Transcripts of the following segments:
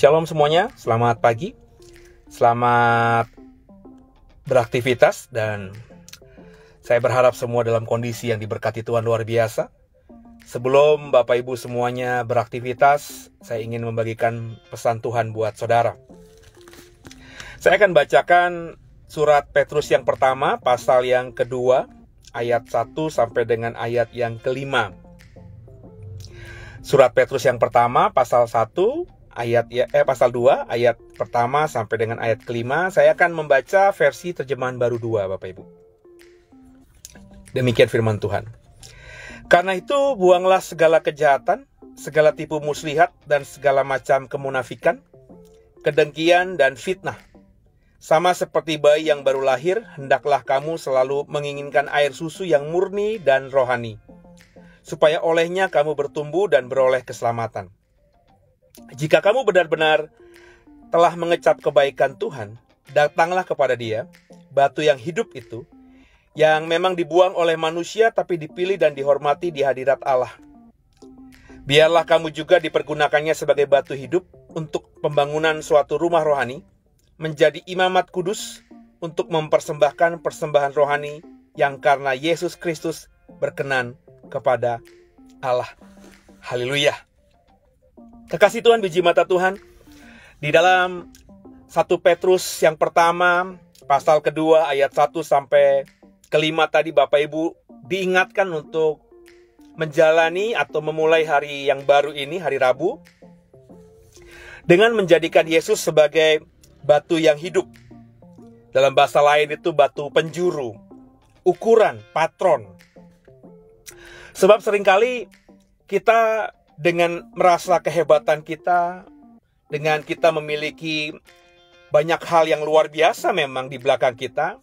Shalom semuanya, selamat pagi, selamat beraktivitas, dan saya berharap semua dalam kondisi yang diberkati Tuhan luar biasa. Sebelum Bapak Ibu semuanya beraktivitas, saya ingin membagikan pesan Tuhan buat saudara. Saya akan bacakan surat Petrus yang pertama, pasal yang kedua, ayat 1 sampai dengan ayat yang kelima. Surat Petrus yang pertama, pasal 1, pasal 2, ayat pertama sampai dengan ayat kelima. Saya akan membaca versi terjemahan baru 2, Bapak Ibu. Demikian firman Tuhan. Karena itu, buanglah segala kejahatan, segala tipu muslihat, dan segala macam kemunafikan, kedengkian dan fitnah. Sama seperti bayi yang baru lahir, hendaklah kamu selalu menginginkan air susu yang murni dan rohani, supaya olehnya kamu bertumbuh dan beroleh keselamatan. Jika kamu benar-benar telah mengecap kebaikan Tuhan, datanglah kepada Dia, batu yang hidup itu, yang memang dibuang oleh manusia tapi dipilih dan dihormati di hadirat Allah. Biarlah kamu juga dipergunakannya sebagai batu hidup untuk pembangunan suatu rumah rohani, menjadi imamat kudus untuk mempersembahkan persembahan rohani yang karena Yesus Kristus berkenan kepada Allah. Haleluya. Kekasih Tuhan, biji mata Tuhan, di dalam 1 Petrus yang pertama, pasal kedua, ayat 1 sampai kelima tadi, Bapak Ibu diingatkan untuk menjalani atau memulai hari yang baru ini, hari Rabu, dengan menjadikan Yesus sebagai batu yang hidup. Dalam bahasa lain itu batu penjuru, ukuran, patron. Sebab seringkali kita dengan merasa kehebatan kita, dengan kita memiliki banyak hal yang luar biasa memang di belakang kita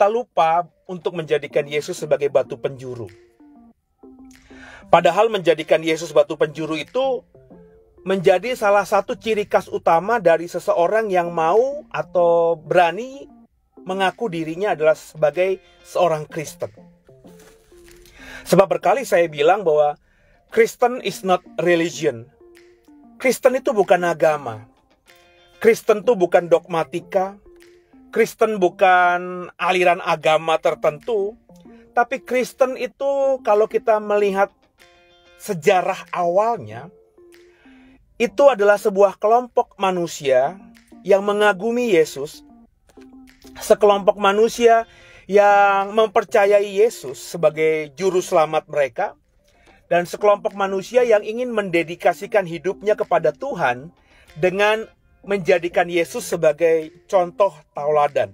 lupa untuk menjadikan Yesus sebagai batu penjuru. Padahal menjadikan Yesus batu penjuru itu menjadi salah satu ciri khas utama dari seseorang yang mau atau berani mengaku dirinya adalah sebagai seorang Kristen. Sebab berkali saya bilang bahwa Kristen is not religion. Kristen itu bukan agama. Kristen itu bukan dogmatika. Kristen bukan aliran agama tertentu. Tapi Kristen itu kalau kita melihat sejarah awalnya, itu adalah sebuah kelompok manusia yang mengagumi Yesus. Sekelompok manusia yang mempercayai Yesus sebagai juru selamat mereka. Dan sekelompok manusia yang ingin mendedikasikan hidupnya kepada Tuhan dengan menjadikan Yesus sebagai contoh tauladan.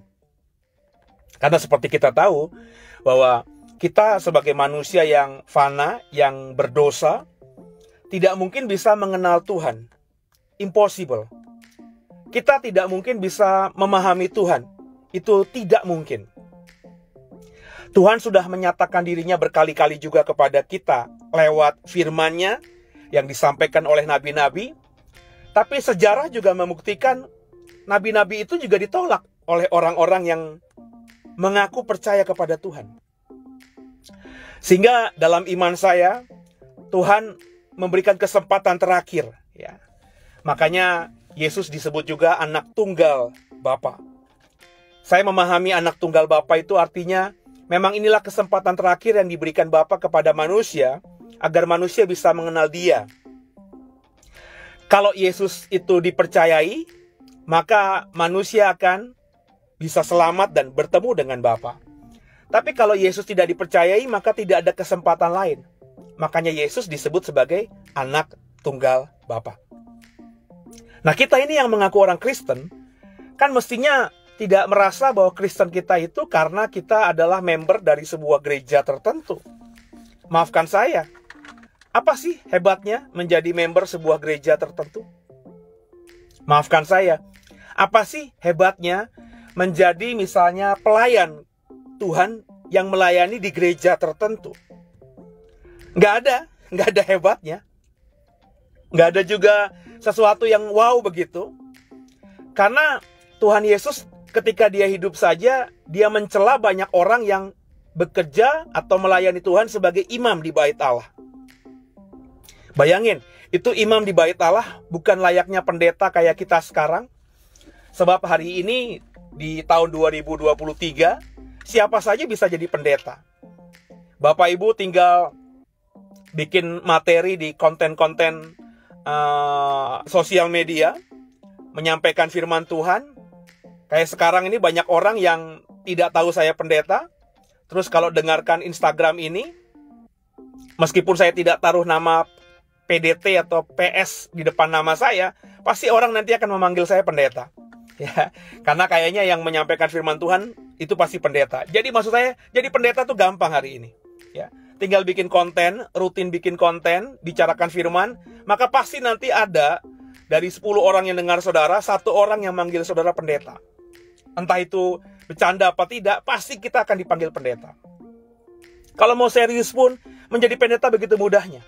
Karena seperti kita tahu bahwa kita sebagai manusia yang fana, yang berdosa, tidak mungkin bisa mengenal Tuhan. Impossible. Kita tidak mungkin bisa memahami Tuhan. Itu tidak mungkin. Tuhan sudah menyatakan dirinya berkali-kali juga kepada kita lewat firman-Nya yang disampaikan oleh nabi-nabi. Tapi sejarah juga membuktikan nabi-nabi itu juga ditolak oleh orang-orang yang mengaku percaya kepada Tuhan. Sehingga dalam iman saya, Tuhan memberikan kesempatan terakhir. Ya. Makanya Yesus disebut juga anak tunggal Bapa. Saya memahami anak tunggal Bapa itu artinya memang inilah kesempatan terakhir yang diberikan Bapa kepada manusia agar manusia bisa mengenal Dia. Kalau Yesus itu dipercayai, maka manusia akan bisa selamat dan bertemu dengan Bapa. Tapi kalau Yesus tidak dipercayai, maka tidak ada kesempatan lain. Makanya Yesus disebut sebagai anak tunggal Bapa. Nah, kita ini yang mengaku orang Kristen, kan mestinya tidak merasa bahwa Kristen kita itu karena kita adalah member dari sebuah gereja tertentu. Maafkan saya, apa sih hebatnya menjadi member sebuah gereja tertentu? Maafkan saya, apa sih hebatnya menjadi misalnya pelayan Tuhan yang melayani di gereja tertentu? Nggak ada hebatnya. Nggak ada juga sesuatu yang wow begitu. Karena Tuhan Yesus ketika Dia hidup saja, Dia mencela banyak orang yang bekerja atau melayani Tuhan sebagai imam di bait Allah. Bayangin, Itu imam di bait Allah, bukan layaknya pendeta kayak kita sekarang. Sebab hari ini di tahun 2023, siapa saja bisa jadi pendeta. Bapak Ibu tinggal bikin materi di konten-konten sosial media, menyampaikan firman Tuhan. Kayak sekarang ini banyak orang yang tidak tahu saya pendeta. Terus kalau dengarkan Instagram ini, meskipun saya tidak taruh nama PDT atau PS di depan nama saya, pasti orang nanti akan memanggil saya pendeta. Ya, karena kayaknya yang menyampaikan firman Tuhan itu pasti pendeta. Jadi maksud saya, jadi pendeta tuh gampang hari ini. Ya, tinggal bikin konten, rutin bikin konten, bicarakan firman, maka pasti nanti ada dari 10 orang yang dengar saudara, 1 orang yang manggil saudara pendeta. Entah itu bercanda apa tidak, pasti kita akan dipanggil pendeta. Kalau mau serius pun, menjadi pendeta begitu mudahnya.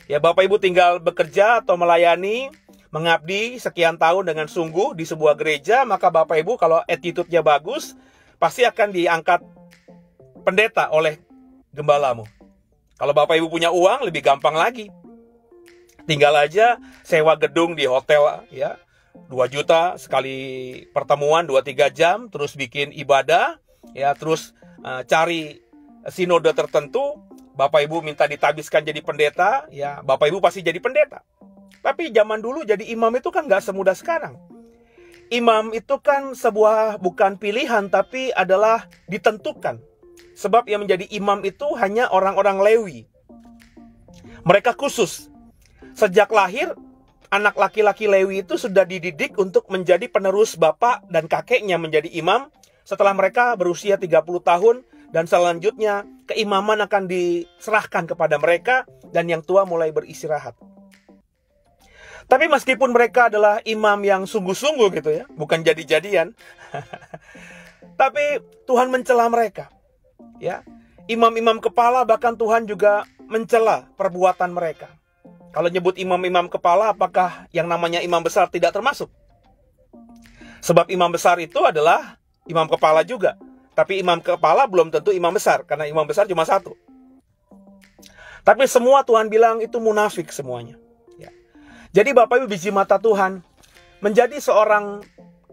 Ya, Bapak Ibu tinggal bekerja atau melayani, mengabdi sekian tahun dengan sungguh di sebuah gereja, maka Bapak Ibu kalau attitude-nya bagus, pasti akan diangkat pendeta oleh gembalamu. Kalau Bapak Ibu punya uang, lebih gampang lagi. Tinggal aja sewa gedung di hotel, ya. 2 juta sekali pertemuan 2-3 jam, terus bikin ibadah, ya, terus cari sinode tertentu, Bapak Ibu minta ditabiskan jadi pendeta, ya, Bapak Ibu pasti jadi pendeta. Tapi zaman dulu jadi imam itu kan gak semudah sekarang. Imam itu kan bukan pilihan, tapi adalah ditentukan. Sebab yang menjadi imam itu hanya orang-orang Lewi. Mereka khusus. Sejak lahir, anak laki-laki Lewi itu sudah dididik untuk menjadi penerus bapak dan kakeknya menjadi imam setelah mereka berusia 30 tahun dan selanjutnya keimaman akan diserahkan kepada mereka dan yang tua mulai beristirahat. Tapi meskipun mereka adalah imam yang sungguh-sungguh gitu ya, bukan jadi-jadian, tapi Tuhan mencela mereka. Ya, imam-imam kepala bahkan Tuhan juga mencela perbuatan mereka. Kalau nyebut imam-imam kepala, apakah yang namanya imam besar tidak termasuk? Sebab imam besar itu adalah imam kepala juga. Tapi imam kepala belum tentu imam besar, karena imam besar cuma 1. Tapi semua Tuhan bilang itu munafik semuanya. Ya. Jadi Bapak Ibu biji mata Tuhan, menjadi seorang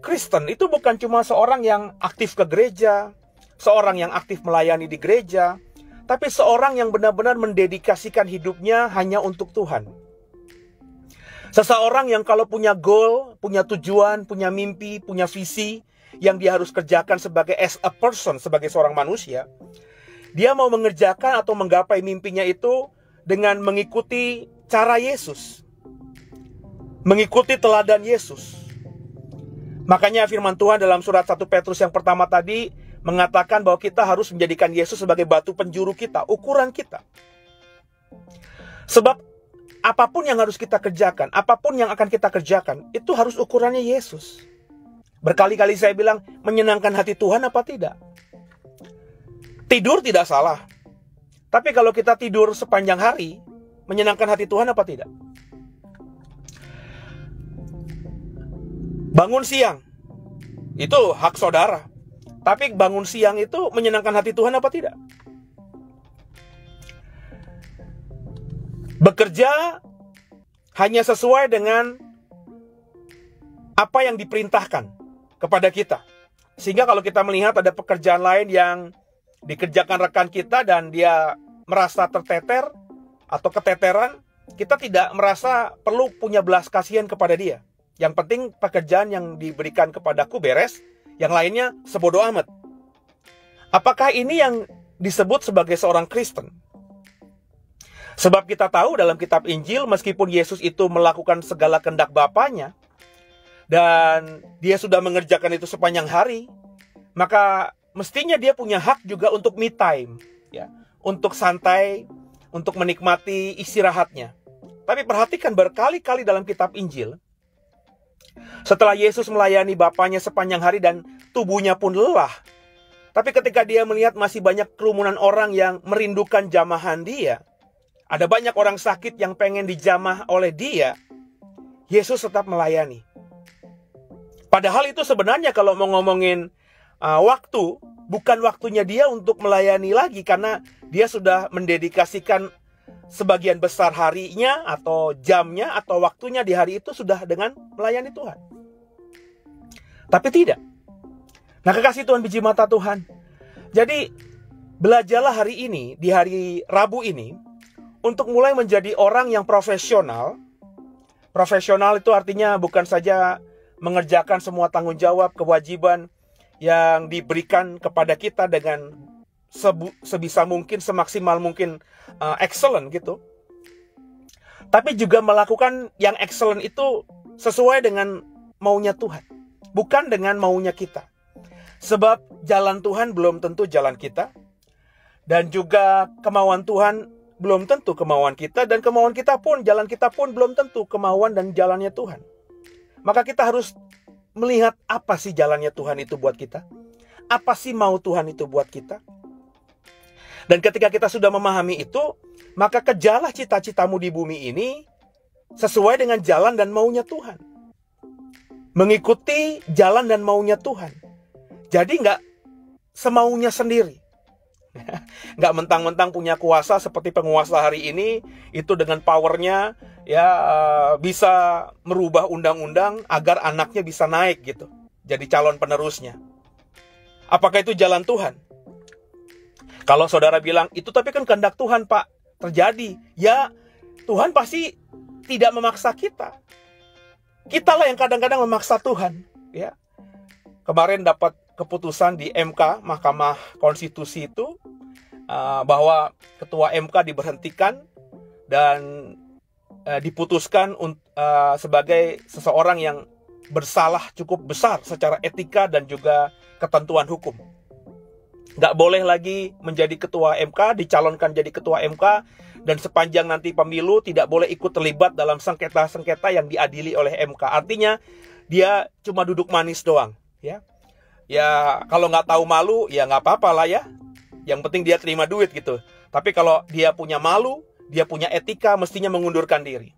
Kristen itu bukan cuma seorang yang aktif ke gereja, seorang yang aktif melayani di gereja, tapi seorang yang benar-benar mendedikasikan hidupnya hanya untuk Tuhan. Seseorang yang kalau punya goal, punya tujuan, punya mimpi, punya visi yang dia harus kerjakan sebagai as a person, sebagai seorang manusia, dia mau mengerjakan atau menggapai mimpinya itu dengan mengikuti cara Yesus, mengikuti teladan Yesus. Makanya firman Tuhan dalam surat 1 Petrus yang pertama tadi mengatakan bahwa kita harus menjadikan Yesus sebagai batu penjuru kita, ukuran kita. Sebab apapun yang harus kita kerjakan, apapun yang akan kita kerjakan, itu harus ukurannya Yesus. Berkali-kali saya bilang, menyenangkan hati Tuhan apa tidak? Tidur tidak salah. Tapi kalau kita tidur sepanjang hari, menyenangkan hati Tuhan apa tidak? Bangun siang, itu hak saudara. Tapi bangun siang itu menyenangkan hati Tuhan apa tidak? Bekerja hanya sesuai dengan apa yang diperintahkan kepada kita. Sehingga kalau kita melihat ada pekerjaan lain yang dikerjakan rekan kita dan dia merasa terteter atau keteteran, kita tidak merasa perlu punya belas kasihan kepada dia. Yang penting pekerjaan yang diberikan kepadaku beres, yang lainnya sebodoh amat. Apakah ini yang disebut sebagai seorang Kristen? Sebab kita tahu dalam kitab Injil, meskipun Yesus itu melakukan segala kehendak Bapanya, dan dia sudah mengerjakan itu sepanjang hari, maka mestinya dia punya hak juga untuk me time, ya, untuk santai, untuk menikmati istirahatnya. Tapi perhatikan berkali-kali dalam kitab Injil, setelah Yesus melayani Bapanya sepanjang hari dan tubuhnya pun lelah, tapi ketika dia melihat masih banyak kerumunan orang yang merindukan jamahan dia, ada banyak orang sakit yang pengen dijamah oleh dia, Yesus tetap melayani. Padahal itu sebenarnya kalau mau ngomongin waktu, bukan waktunya dia untuk melayani lagi, karena dia sudah mendedikasikan sebagian besar harinya atau jamnya atau waktunya di hari itu sudah dengan melayani Tuhan. Tapi tidak. Nah, kekasih Tuhan, biji mata Tuhan. Jadi, belajarlah hari ini, di hari Rabu ini, untuk mulai menjadi orang yang profesional. Profesional itu artinya bukan saja mengerjakan semua tanggung jawab, kewajiban yang diberikan kepada kita dengan sebisa mungkin, semaksimal mungkin excellent gitu. Tapi juga melakukan yang excellent itu sesuai dengan maunya Tuhan. Bukan dengan maunya kita. Sebab jalan Tuhan belum tentu jalan kita. Dan juga kemauan Tuhan belum tentu kemauan kita. Dan kemauan kita pun, jalan kita pun belum tentu kemauan dan jalannya Tuhan. Maka kita harus melihat apa sih jalannya Tuhan itu buat kita. Apa sih mau Tuhan itu buat kita. Dan ketika kita sudah memahami itu, maka kejarlah cita-citamu di bumi ini sesuai dengan jalan dan maunya Tuhan. Mengikuti jalan dan maunya Tuhan. Jadi nggak semaunya sendiri. Nggak mentang-mentang punya kuasa seperti penguasa hari ini, itu dengan powernya ya bisa merubah undang-undang agar anaknya bisa naik gitu. Jadi calon penerusnya. Apakah itu jalan Tuhan? Kalau saudara bilang, itu tapi kan kehendak Tuhan, Pak. Terjadi. Ya, Tuhan pasti tidak memaksa kita. Kitalah yang kadang-kadang memaksa Tuhan. Ya. Kemarin dapat keputusan di MK, Mahkamah Konstitusi itu, bahwa ketua MK diberhentikan dan diputuskan sebagai seseorang yang bersalah cukup besar secara etika dan juga ketentuan hukum. Nggak boleh lagi menjadi ketua MK, dicalonkan jadi ketua MK, dan sepanjang nanti pemilu tidak boleh ikut terlibat dalam sengketa-sengketa yang diadili oleh MK. Artinya dia cuma duduk manis doang. Ya kalau nggak tahu malu, ya nggak apa-apa lah ya. Yang penting dia terima duit gitu. Tapi kalau dia punya malu, dia punya etika, mestinya mengundurkan diri.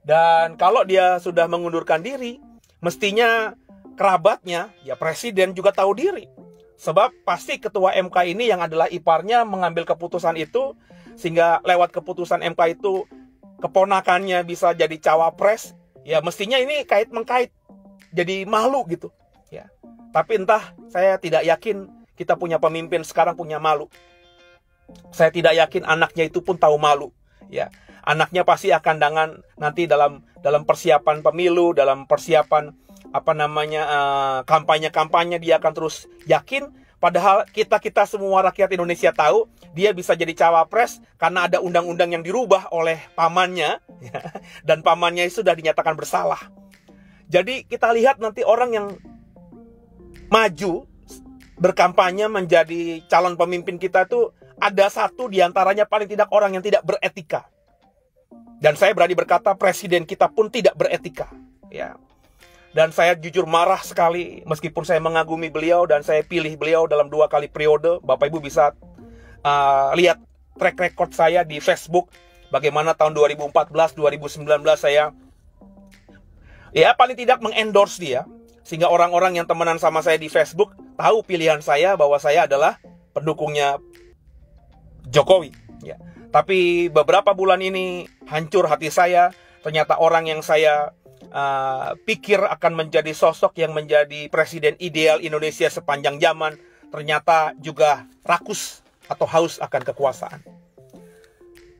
Dan kalau dia sudah mengundurkan diri, mestinya kerabatnya, ya presiden juga tahu diri. Sebab pasti ketua MK ini yang adalah iparnya mengambil keputusan itu, sehingga lewat keputusan MK itu keponakannya bisa jadi cawapres. Ya mestinya ini kait-mengkait, jadi malu gitu. Ya. Tapi entah, saya tidak yakin kita punya pemimpin sekarang punya malu. Saya tidak yakin anaknya itu pun tahu malu. Ya, anaknya pasti akan nanti dalam persiapan pemilu, dalam persiapan kampanye-kampanye dia akan terus yakin. Padahal kita semua rakyat Indonesia tahu dia bisa jadi cawapres karena ada undang-undang yang dirubah oleh pamannya, ya, dan pamannya sudah dinyatakan bersalah. Jadi kita lihat nanti orang yang maju berkampanye menjadi calon pemimpin kita itu ada satu diantaranya paling tidak orang yang tidak beretika. Dan saya berani berkata presiden kita pun tidak beretika. Ya. Dan saya jujur marah sekali meskipun saya mengagumi beliau dan saya pilih beliau dalam 2 kali periode. Bapak Ibu bisa lihat track record saya di Facebook. Bagaimana tahun 2014, 2019 saya paling tidak mengendorse dia. Sehingga orang-orang yang temenan sama saya di Facebook tahu pilihan saya bahwa saya adalah pendukungnya Jokowi. Ya. Tapi beberapa bulan ini hancur hati saya. Ternyata orang yang saya pikir akan menjadi sosok yang menjadi presiden ideal Indonesia sepanjang zaman, ternyata juga rakus atau haus akan kekuasaan.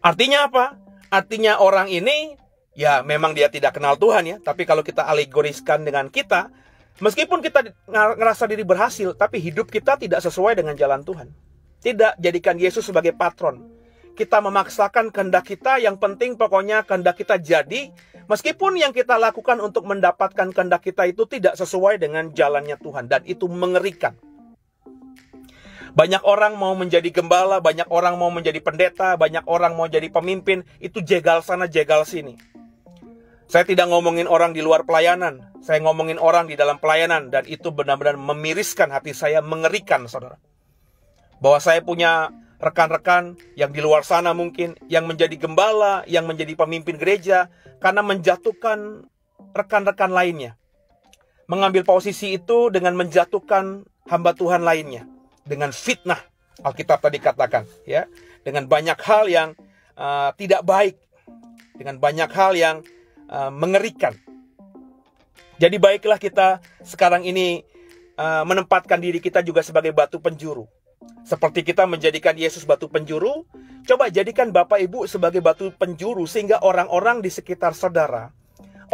Artinya apa? Artinya orang ini ya memang dia tidak kenal Tuhan ya. Tapi kalau kita alegoriskan dengan kita, meskipun kita ngerasa diri berhasil, tapi hidup kita tidak sesuai dengan jalan Tuhan. Tidak jadikan Yesus sebagai patron. Kita memaksakan kehendak kita, yang penting pokoknya kehendak kita jadi, meskipun yang kita lakukan untuk mendapatkan kehendak kita itu tidak sesuai dengan jalannya Tuhan. Dan itu mengerikan. Banyak orang mau menjadi gembala, banyak orang mau menjadi pendeta, banyak orang mau jadi pemimpin, itu jegal sana, jegal sini. Saya tidak ngomongin orang di luar pelayanan, saya ngomongin orang di dalam pelayanan, dan itu benar-benar memiriskan hati saya, mengerikan saudara. Bahwa saya punya rekan-rekan yang di luar sana mungkin, yang menjadi gembala, yang menjadi pemimpin gereja, karena menjatuhkan rekan-rekan lainnya. Mengambil posisi itu dengan menjatuhkan hamba Tuhan lainnya. Dengan fitnah, Alkitab tadi katakan. Ya, dengan banyak hal yang tidak baik, dengan banyak hal yang mengerikan. Jadi baiklah kita sekarang ini menempatkan diri kita juga sebagai batu penjuru. Seperti kita menjadikan Yesus batu penjuru, coba jadikan Bapak Ibu sebagai batu penjuru sehingga orang-orang di sekitar saudara,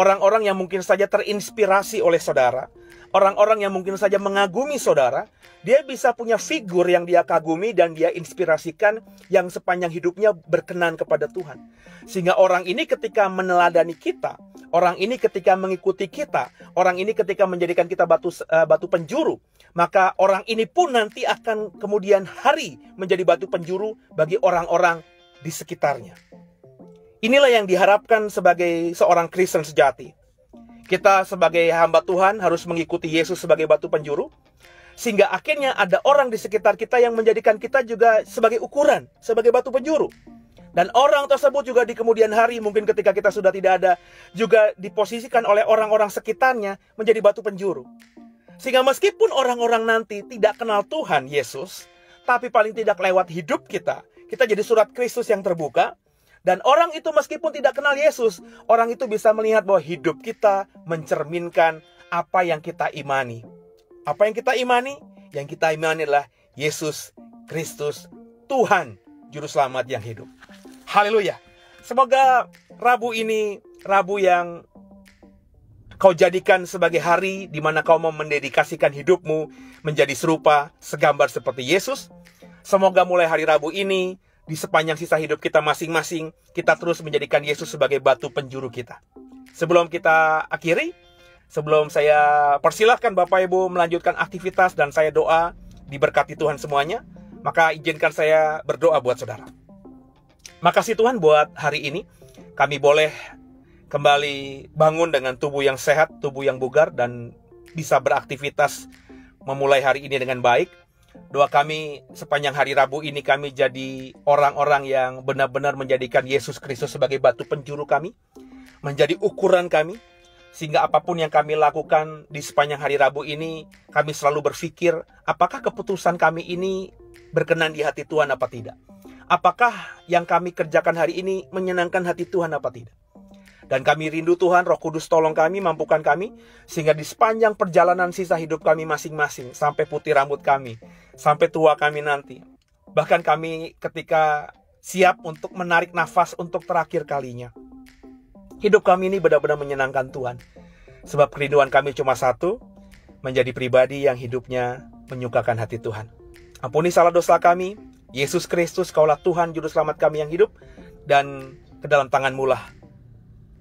orang-orang yang mungkin saja terinspirasi oleh saudara, orang-orang yang mungkin saja mengagumi saudara, dia bisa punya figur yang dia kagumi dan dia inspirasikan yang sepanjang hidupnya berkenan kepada Tuhan. Sehingga orang ini ketika meneladani kita, orang ini ketika mengikuti kita, orang ini ketika menjadikan kita batu penjuru, maka orang ini pun nanti akan kemudian hari menjadi batu penjuru bagi orang-orang di sekitarnya. Inilah yang diharapkan sebagai seorang Kristen sejati. Kita sebagai hamba Tuhan harus mengikuti Yesus sebagai batu penjuru, sehingga akhirnya ada orang di sekitar kita yang menjadikan kita juga sebagai ukuran, sebagai batu penjuru. Dan orang tersebut juga di kemudian hari, mungkin ketika kita sudah tidak ada, juga diposisikan oleh orang-orang sekitarnya menjadi batu penjuru. Sehingga meskipun orang-orang nanti tidak kenal Tuhan Yesus, tapi paling tidak lewat hidup kita jadi surat Kristus yang terbuka. Dan orang itu meskipun tidak kenal Yesus, orang itu bisa melihat bahwa hidup kita mencerminkan apa yang kita imani. Apa yang kita imani? Yang kita imani adalah Yesus Kristus, Tuhan, Juru Selamat yang hidup. Haleluya. Semoga Rabu ini, Rabu yang kau jadikan sebagai hari di mana kau mau mendedikasikan hidupmu menjadi serupa, segambar seperti Yesus. Semoga mulai hari Rabu ini, di sepanjang sisa hidup kita masing-masing, kita terus menjadikan Yesus sebagai batu penjuru kita. Sebelum kita akhiri, sebelum saya persilahkan Bapak Ibu melanjutkan aktivitas dan saya doa diberkati Tuhan semuanya, maka izinkan saya berdoa buat saudara. Makasih Tuhan buat hari ini, kami boleh kembali bangun dengan tubuh yang sehat, tubuh yang bugar, dan bisa beraktivitas memulai hari ini dengan baik. Doa kami sepanjang hari Rabu ini kami jadi orang-orang yang benar-benar menjadikan Yesus Kristus sebagai batu penjuru kami, menjadi ukuran kami, sehingga apapun yang kami lakukan di sepanjang hari Rabu ini, kami selalu berpikir, apakah keputusan kami ini berkenan di hati Tuhan apa tidak? Apakah yang kami kerjakan hari ini menyenangkan hati Tuhan apa tidak? Dan kami rindu Tuhan, Roh Kudus tolong kami, mampukan kami, sehingga di sepanjang perjalanan sisa hidup kami masing-masing, sampai putih rambut kami, sampai tua kami nanti. Bahkan kami ketika siap untuk menarik nafas untuk terakhir kalinya, hidup kami ini benar-benar menyenangkan Tuhan. Sebab kerinduan kami cuma satu, menjadi pribadi yang hidupnya menyukakan hati Tuhan. Ampuni salah dosa kami, Yesus Kristus, Kaulah Tuhan, Juru Selamat kami yang hidup, dan ke dalam tangan-Mu lah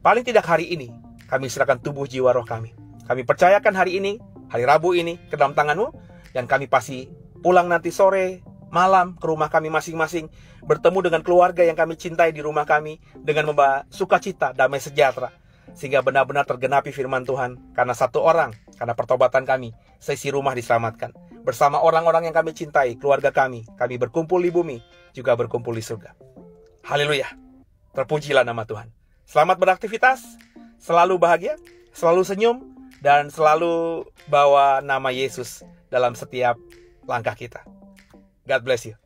paling tidak hari ini, kami serahkan tubuh jiwa roh kami. Kami percayakan hari ini, hari Rabu ini, ke dalam tangan-Mu. Dan kami pasti pulang nanti sore, malam, ke rumah kami masing-masing. Bertemu dengan keluarga yang kami cintai di rumah kami. Dengan membawa sukacita, damai sejahtera. Sehingga benar-benar tergenapi firman Tuhan. Karena satu orang, karena pertobatan kami, seisi rumah diselamatkan. Bersama orang-orang yang kami cintai, keluarga kami berkumpul di bumi, juga berkumpul di surga. Haleluya. Terpujilah nama Tuhan. Selamat beraktivitas, selalu bahagia, selalu senyum, dan selalu bawa nama Yesus dalam setiap langkah kita. God bless you.